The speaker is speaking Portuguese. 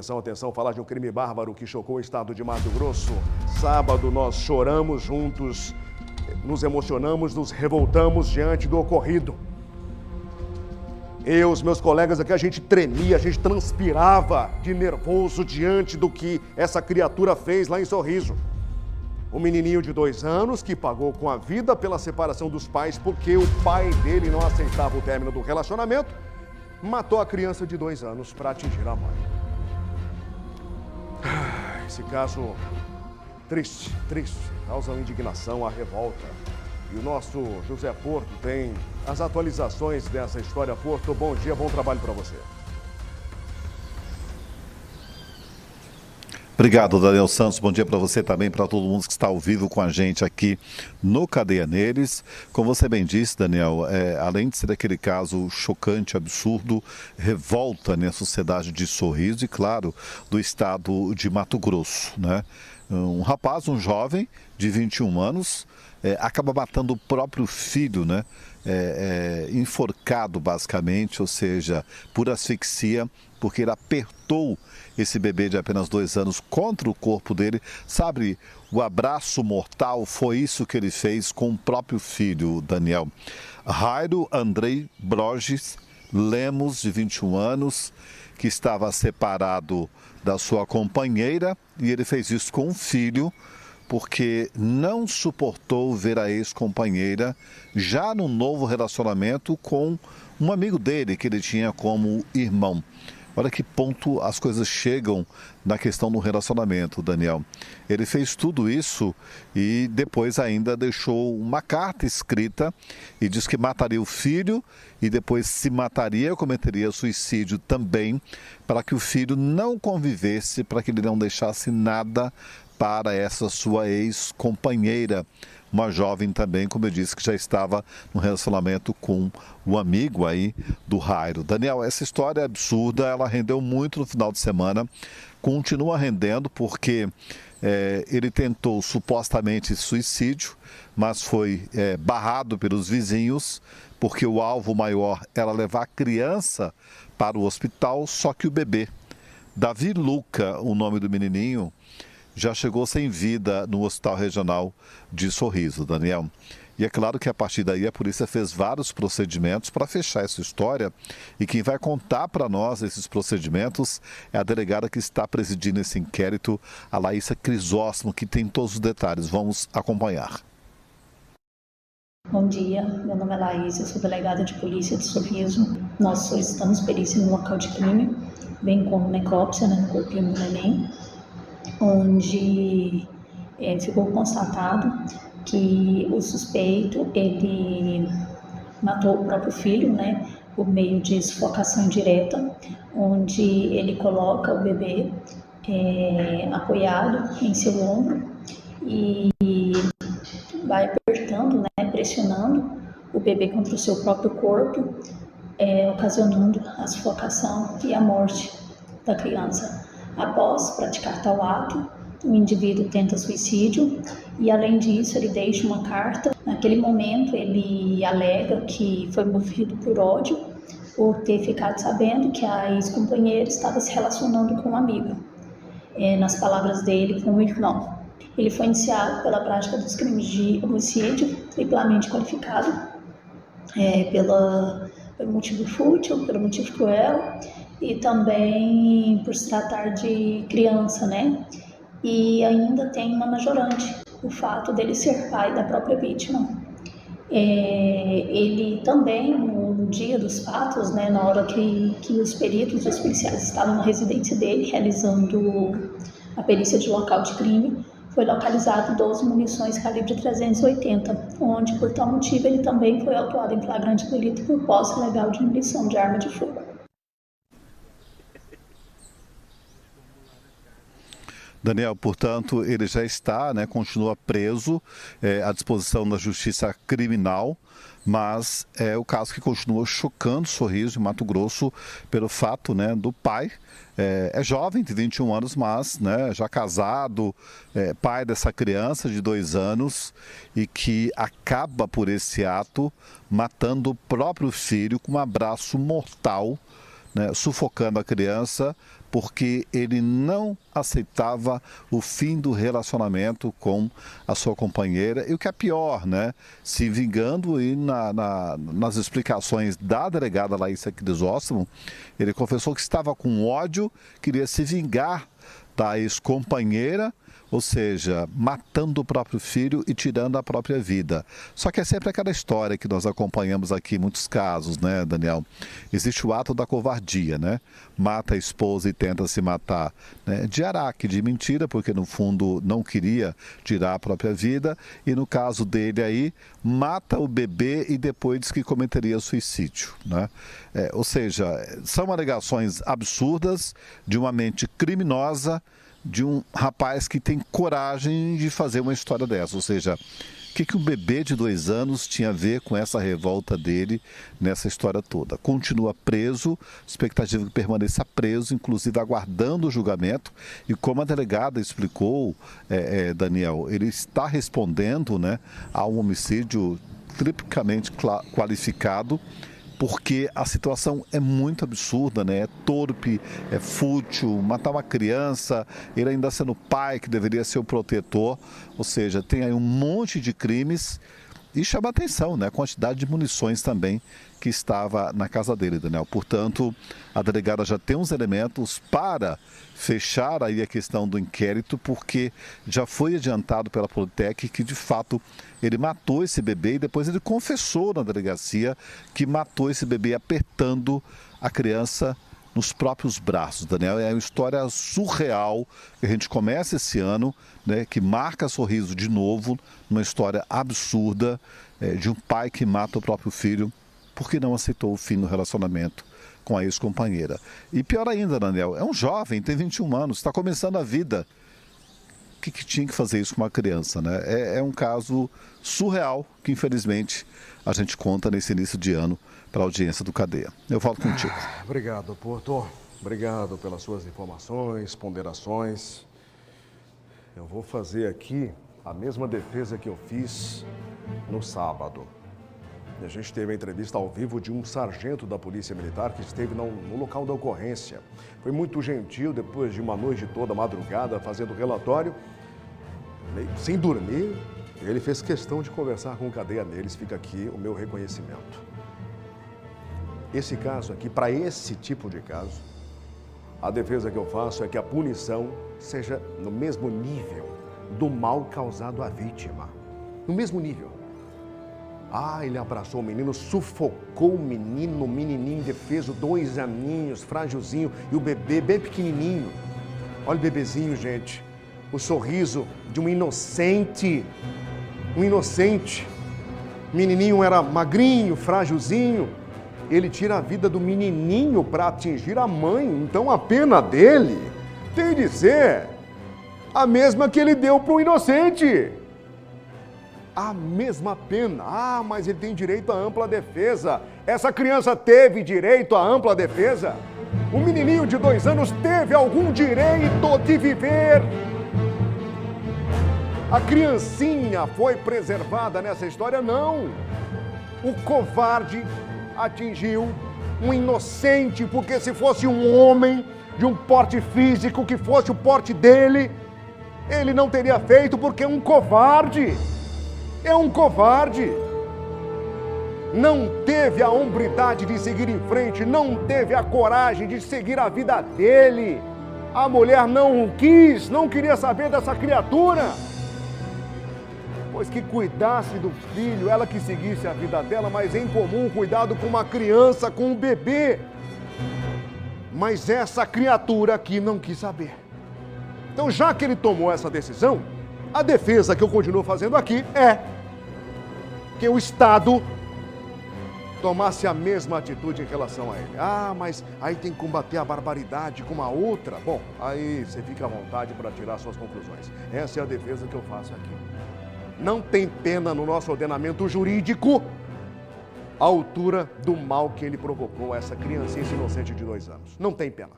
Atenção, falar de um crime bárbaro que chocou o estado de Mato Grosso. Sábado nós choramos juntos, nos emocionamos, nos revoltamos diante do ocorrido. Eu, os meus colegas aqui, a gente tremia, a gente transpirava de nervoso diante do que essa criatura fez lá em Sorriso. Um menininho de 2 anos que pagou com a vida pela separação dos pais porque o pai dele não aceitava o término do relacionamento, matou a criança de 2 anos para atingir a mãe. Esse caso triste, causa indignação, a revolta. E o nosso José Porto tem as atualizações dessa história. Porto, bom dia, bom trabalho para você. Obrigado, Daniel Santos. Bom dia para você também, para todo mundo que está ao vivo com a gente aqui no Cadeia Neles. Como você bem disse, Daniel, além de ser aquele caso chocante, absurdo, revolta na sociedade de Sorriso e, claro, do estado de Mato Grosso, né? Um rapaz, um jovem de 21 anos, acaba matando o próprio filho, né? Enforcado basicamente, ou seja, por asfixia, porque ele apertou esse bebê de apenas 2 anos contra o corpo dele. Sabe, o abraço mortal foi isso que ele fez com o próprio filho, Daniel. Jairo Andrei Borges Lemos, de 21 anos, que estava separado da sua companheira, e ele fez isso com o filho, porque não suportou ver a ex-companheira já no novo relacionamento com um amigo dele, que ele tinha como irmão. Olha que ponto as coisas chegam na questão do relacionamento, Daniel. Ele fez tudo isso e depois ainda deixou uma carta escrita e diz que mataria o filho e depois se mataria, cometeria suicídio também, para que o filho não convivesse, para que ele não deixasse nada para essa sua ex-companheira, uma jovem também, como eu disse, que já estava no relacionamento com o amigo aí do Jairo. Daniel, essa história é absurda, ela rendeu muito no final de semana, continua rendendo porque ele tentou supostamente suicídio, mas foi barrado pelos vizinhos, porque o alvo maior era levar a criança para o hospital, só que o bebê, Davi Luca, o nome do menininho, já chegou sem vida no Hospital Regional de Sorriso, Daniel. E é claro que a partir daí a polícia fez vários procedimentos para fechar essa história, e quem vai contar para nós esses procedimentos é a delegada que está presidindo esse inquérito, a Laísa Crisóstomo, que tem todos os detalhes. Vamos acompanhar. Bom dia, meu nome é Laísa, sou delegada de polícia de Sorriso. Nós solicitamos perícia no local de crime, bem como necrópsia, no corpinho do neném, onde ficou constatado que o suspeito, ele matou o próprio filho, né, por meio de sufocação direta, onde ele coloca o bebê apoiado em seu ombro e vai apertando, né, pressionando o bebê contra o seu próprio corpo, ocasionando a sufocação e a morte da criança. Após praticar tal ato, o indivíduo tenta suicídio e, além disso, ele deixa uma carta. Naquele momento, ele alega que foi movido por ódio por ter ficado sabendo que a ex-companheira estava se relacionando com uma amiga. Nas palavras dele, com o irmão. Ele foi indiciado pela prática dos crimes de homicídio triplamente qualificado, pelo motivo fútil, pelo motivo cruel, e também por se tratar de criança, né? E ainda tem uma majorante, o fato dele ser pai da própria vítima. Ele também, no dia dos fatos, né, na hora que os peritos, os policiais estavam na residência dele, realizando a perícia de local de crime, foi localizado 12 munições calibre 380, onde, por tal motivo, ele também foi autuado em flagrante delito por posse ilegal de munição de arma de fogo. Daniel, portanto, ele já está, né, continua preso à disposição da Justiça Criminal, mas é o caso que continua chocando Sorriso e Mato Grosso pelo fato, né, do pai, é jovem, de 21 anos, mas, né, já casado, pai dessa criança de 2 anos, e que acaba por esse ato matando o próprio filho com um abraço mortal, né, sufocando a criança porque ele não aceitava o fim do relacionamento com a sua companheira e o que é pior, né? Se vingando e nas explicações da delegada Laísa Crisóstomo, ele confessou que estava com ódio, queria se vingar da ex-companheira, ou seja, matando o próprio filho e tirando a própria vida. Só que é sempre aquela história que nós acompanhamos aqui em muitos casos, né, Daniel? Existe o ato da covardia, né? Mata a esposa e tenta se matar, né? De araque, de mentira, porque no fundo não queria tirar a própria vida. E no caso dele aí, mata o bebê e depois diz que cometeria suicídio, né? Ou seja, são alegações absurdas de uma mente criminosa, de um rapaz que tem coragem de fazer uma história dessa. Ou seja, o que um bebê de 2 anos tinha a ver com essa revolta dele nessa história toda? Continua preso, expectativa que permaneça preso, inclusive aguardando o julgamento. E como a delegada explicou, Daniel, ele está respondendo, né, a um homicídio triplicamente qualificado, porque a situação é muito absurda, né? É torpe, é fútil, matar uma criança, ele ainda sendo pai, que deveria ser o protetor, ou seja, tem aí um monte de crimes. E chama a atenção, né? A quantidade de munições também que estava na casa dele, Daniel. Portanto, a delegada já tem uns elementos para fechar aí a questão do inquérito, porque já foi adiantado pela Politec que, de fato, ele matou esse bebê e depois ele confessou na delegacia que matou esse bebê apertando a criança nos próprios braços, Daniel. É uma história surreal que a gente começa esse ano, né, que marca Sorriso de novo, uma história absurda de um pai que mata o próprio filho porque não aceitou o fim do relacionamento com a ex-companheira. E pior ainda, Daniel, é um jovem, tem 21 anos, está começando a vida. O que tinha que fazer isso com uma criança, né? É um caso surreal que, infelizmente, a gente conta nesse início de ano para a audiência do Cadeia. Eu volto contigo. Obrigado, Porto. Obrigado pelas suas informações, ponderações. Eu vou fazer aqui a mesma defesa que eu fiz no sábado. A gente teve a entrevista ao vivo de um sargento da Polícia Militar que esteve no local da ocorrência. Foi muito gentil, depois de uma noite toda, madrugada, fazendo relatório, sem dormir. Ele fez questão de conversar com o Cadeia neles. Fica aqui o meu reconhecimento. Esse caso aqui, para esse tipo de caso, a defesa que eu faço é que a punição seja no mesmo nível do mal causado à vítima. No mesmo nível. Ele abraçou o menino, sufocou o menininho indefeso, 2 aninhos, frágilzinho, e o bebê bem pequenininho. Olha o bebezinho, gente. O sorriso de um inocente. Um inocente. O menininho era magrinho, frágilzinho. Ele tira a vida do menininho para atingir a mãe. Então a pena dele tem de ser a mesma que ele deu para o inocente. A mesma pena. Mas ele tem direito à ampla defesa. Essa criança teve direito à ampla defesa? O menininho de 2 anos teve algum direito de viver? A criancinha foi preservada nessa história? Não. O covarde atingiu um inocente, porque se fosse um homem de um porte físico que fosse o porte dele, ele não teria feito, porque é um covarde. É um covarde. Não teve a hombridade de seguir em frente, não teve a coragem de seguir a vida dele. A mulher não quis, não queria saber dessa criatura. Pois que cuidasse do filho, ela que seguisse a vida dela, mas em comum cuidado com uma criança, com um bebê. Mas essa criatura aqui não quis saber. Então, já que ele tomou essa decisão, a defesa que eu continuo fazendo aqui é que o Estado tomasse a mesma atitude em relação a ele. Mas aí tem que combater a barbaridade com a outra. Bom, aí você fica à vontade para tirar suas conclusões. Essa é a defesa que eu faço aqui. Não tem pena no nosso ordenamento jurídico à altura do mal que ele provocou a essa criancinha inocente de 2 anos. Não tem pena.